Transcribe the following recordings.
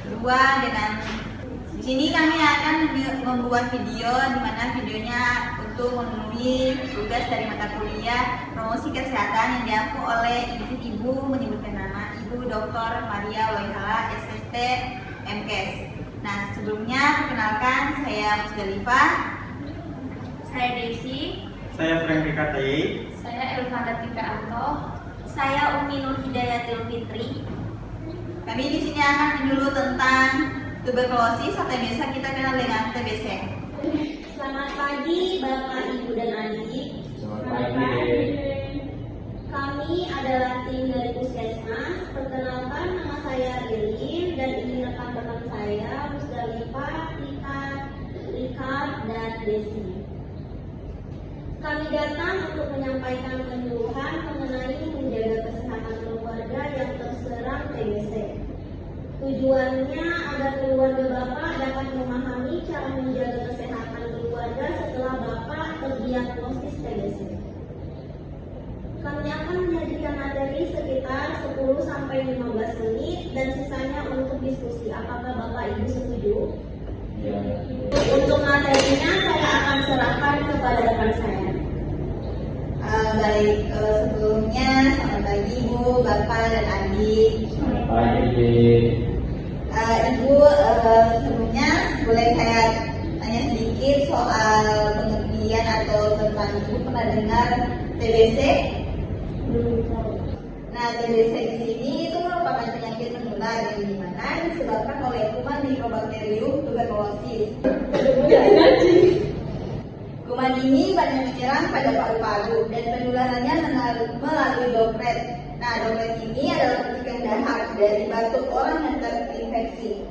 Kedua, di sini kami akan membuat video di mana videonya untuk memenuhi tugas dari mata kuliah promosi kesehatan yang diampu oleh ibu menyebutkan nama Ibu Dr. Maria Waihala, SST, MKes. Nah, sebelumnya perkenalkan saya Musdalifah, saya Desi, saya Frank KTI, saya Elvanda Tika Anto, saya Umi Nur Hidayatul Fitri. Kami di sini akan menyuluh tentang tuberkulosis atau biasa kita kenal dengan TBC. Selamat pagi Bapak, Ibu, dan Adik. Selamat pagi. Kami adalah tim dari Puskesmas. Perkenalkan, nama saya Lilin dan ini rekan-rekan saya Musdalifah, Tika, Rika, dan Desi. Kami datang untuk menyampaikan penyuluhan mengenai menjaga kesehatan keluarga yang terserang TBC. Tujuannya agar keluarga Bapak dapat memahami cara menjaga kesehatan keluarga setelah Bapak terdiagnosis TBC. Kami akan menyajikan materi sekitar 10-15 menit dan sisanya untuk diskusi. Apakah Bapak Ibu setuju? Ya. Untuk materinya saya akan serahkan kepada rekan saya. Baik, sebelumnya selamat pagi Ibu, Bapak, dan Adik. Selamat pagi. Ibu, sebelumnya boleh saya tanya sedikit soal pengertian atau tentang Ibu pernah dengar TBC? Nah, TBC di sini itu merupakan penyakit menular yang dimana disebabkan oleh kuman Mycobacterium tuberculosis. Kuman ini banyak menyerang pada paru-paru dan penularannya melalui droplet. Nah, droplet ini adalah petikan dahak dari batuk orang yang terinfeksi.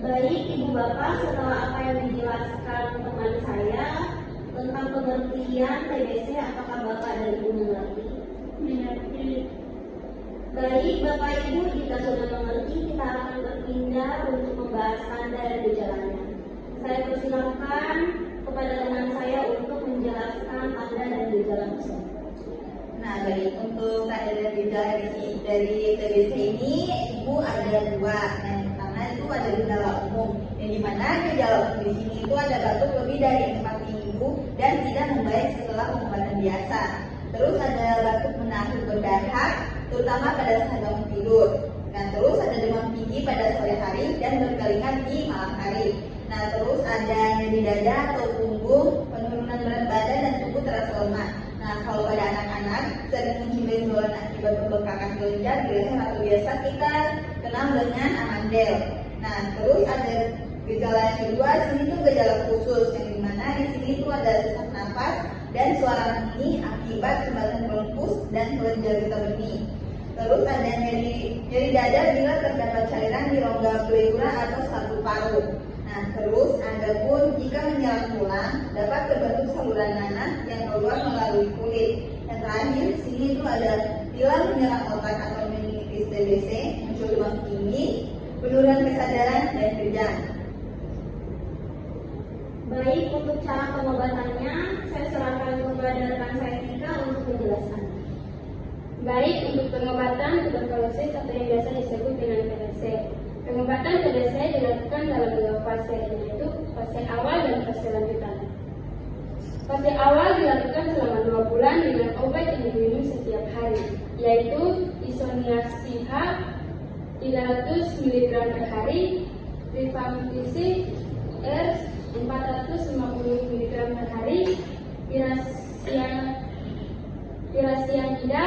Baik Ibu Bapak, setelah apa yang dijelaskan teman saya tentang pengertian TBC, apakah Bapak dan Ibu mengerti? Baik Bapak Ibu, jika sudah mengerti, kita akan berpindah untuk membahas tanda dan gejalanya. Saya persilakan kepada teman saya untuk menjelaskan tanda dan gejala tersebut. Nah, baik, untuk tanda dan gejala dari TBC ini, Ibu ada dua. Yang pertama itu ada gejala umum, yang dimana gejala umum di sini itu ada batuk lebih dari 4 minggu dan tidak membaik setelah pengobatan biasa. Terus ada batuk menahan berdahak, terutama pada saat bangun tidur. Nah, terus ada demam tinggi pada sore hari dan berkeringat di malam hari. Nah, terus ada nyeri dada atau punggung, penurunan berat badan dan tubuh terasa lemah. Nah, kalau pada anak-anak sering muncul benjolan akibat pembengkakan kelenjar di leher atau biasa kita kenal dengan amandel. Nah, terus ada gejala yang kedua, sini tuh gejala khusus yang dimana di sini tuh ada sesak nafas dan suara benih akibat sumbatan bronkus dan kelenjar getah benih. Terus ada nyeri dada bila terdapat cairan di rongga pleura atau satu paru. Nah, terus ada pun jika menyerang tulang dapat terbentuk saluran nanah yang keluar melalui kulit. Yang terakhir di sini itu ada bila menyerang otak atau meningitis TBC, muncul demam tinggi, penurunan kesadaran dan kejang. Baik, untuk cara pengobatannya, saya serahkan kepada rekan saya Tika untuk menjelaskan. Baik, untuk pengobatan tuberkulosis atau yang biasa disebut dengan TBC. Pengobatan TBC dilakukan dalam dua fase, yaitu fase awal dan fase lanjutan. Fase awal dilakukan selama 2 bulan dengan obat yang diminum setiap hari, yaitu isoniazid 300 mg per hari, rifampicin R 450 mg per hari, pirasianida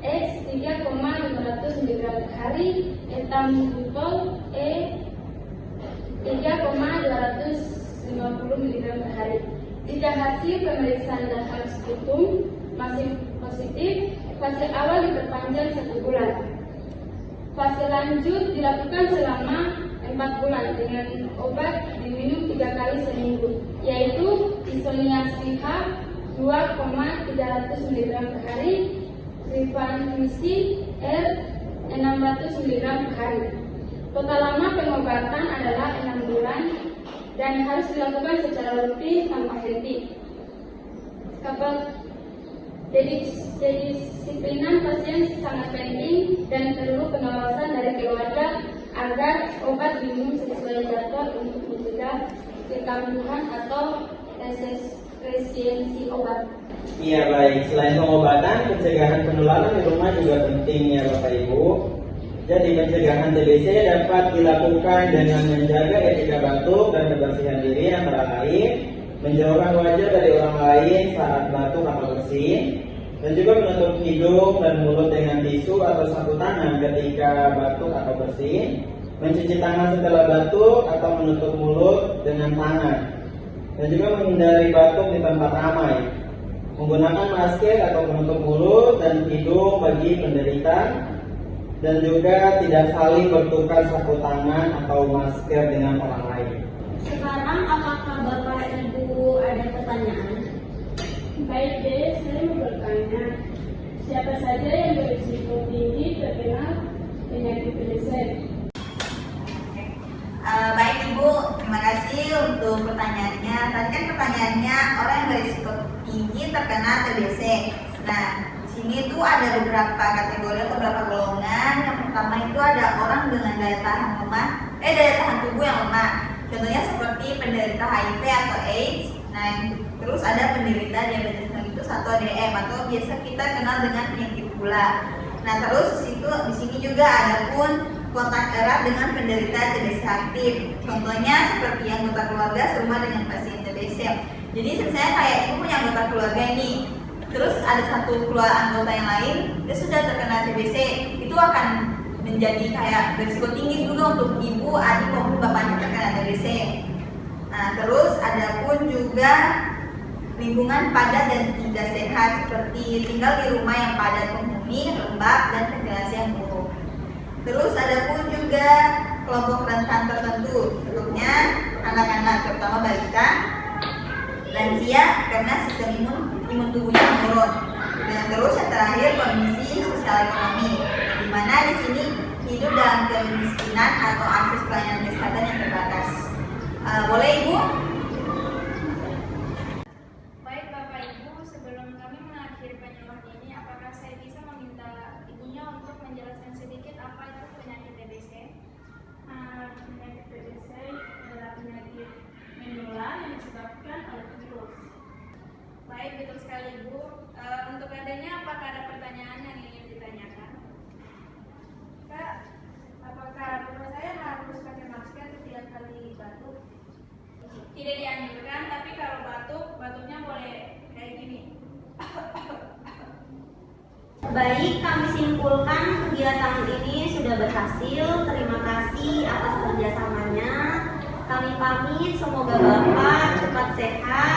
X 3,500 mg per hari, ethambutol E 3,250 mg per hari. Jika hasil pemeriksaan dahak sputum masih positif, fase awal diperpanjang 1 bulan. Fase lanjut dilakukan selama 4 bulan dengan obat diminum 3 kali seminggu, yaitu isoniazid 2,300 mg per hari, rifampicin R 600 mg per hari. Total lama pengobatan adalah 6 bulan dan harus dilakukan secara rutin tanpa henti. Kedisiplinan pasien sangat penting dan perlu pengawasan dari keluarga agar obat diminum sesuai jadwal untuk mencegah kekambuhan atau resistensi obat. Iya baik, selain pengobatan, pencegahan penularan di rumah juga penting ya Bapak Ibu. Jadi pencegahan TBC dapat dilakukan dengan menjaga etika batuk dan kebersihan diri, antara lain menjauhkan wajah dari orang lain saat batuk atau bersin, dan juga menutup hidung dan mulut dengan tisu atau sapu tangan ketika batuk atau bersin, mencuci tangan setelah batuk atau menutup mulut dengan tangan, dan juga menghindari batuk di tempat ramai, menggunakan masker atau penutup mulut dan hidung bagi penderita, dan juga tidak saling bertukar sapu tangan atau masker dengan orang lain. Sekarang apakah Bapak Ibu ada pertanyaan? Baik deh, saya mau bertanya, siapa saja yang berisiko tinggi terkena penyakit TBC? Baik Ibu, terima kasih untuk pertanyaannya. Tadi kan pertanyaannya orang yang berisiko tinggi terkena TBC. Nah, di sini tuh ada beberapa kategori atau beberapa golongan. Yang pertama itu ada orang dengan daya tahan tubuh yang lemah. Contohnya seperti penderita HIV atau AIDS. Nah, terus ada penderita diabetes mellitus atau DM atau biasa kita kenal dengan penyakit gula. Nah, terus di sini juga ada pun kontak erat dengan penderita TBC aktif. Contohnya seperti anggota keluarga serumah dengan pasien TBC. Jadi misalnya kayak ibu punya anggota keluarga ini, terus ada satu keluarga anggota yang lain, dia sudah terkena TBC, itu akan menjadi kayak berisiko tinggi juga untuk ibu, adik maupun bapaknya terkena TBC. Nah, terus ada pun juga lingkungan padat dan tidak sehat, seperti tinggal di rumah yang padat penghuni, lembab, dan ventilasi yang buruk. Terus ada pun juga kelompok rentan tertentu, contohnya anak-anak, terutama balita, lansia karena sistem imun tubuhnya menurun. Dan terus yang terakhir kondisi sosial ekonomi, di mana di sini hidup dalam kemiskinan atau akses pelayanan kesehatan yang terbatas. Boleh Ibu? Baik Bapak Ibu, sebelum kami mengakhiri penyuluhan ini, apakah saya bisa meminta ibunya untuk menjelaskan sedikit apa itu penyakit TBC? Penyakit TBC adalah penyakit menular yang disebabkan oleh virus. Baik, betul sekali Ibu. Untuk adanya, apakah ada pertanyaan yang ingin ditanyakan? Kak, apakah bapak saya harus pakai masker setiap kali batuk? Tidak dianjurkan, tapi kalau batuknya boleh kayak gini. Baik, kami simpulkan kegiatan ini sudah berhasil. Terima kasih atas kerjasamanya. Kami pamit, semoga Bapak cepat sehat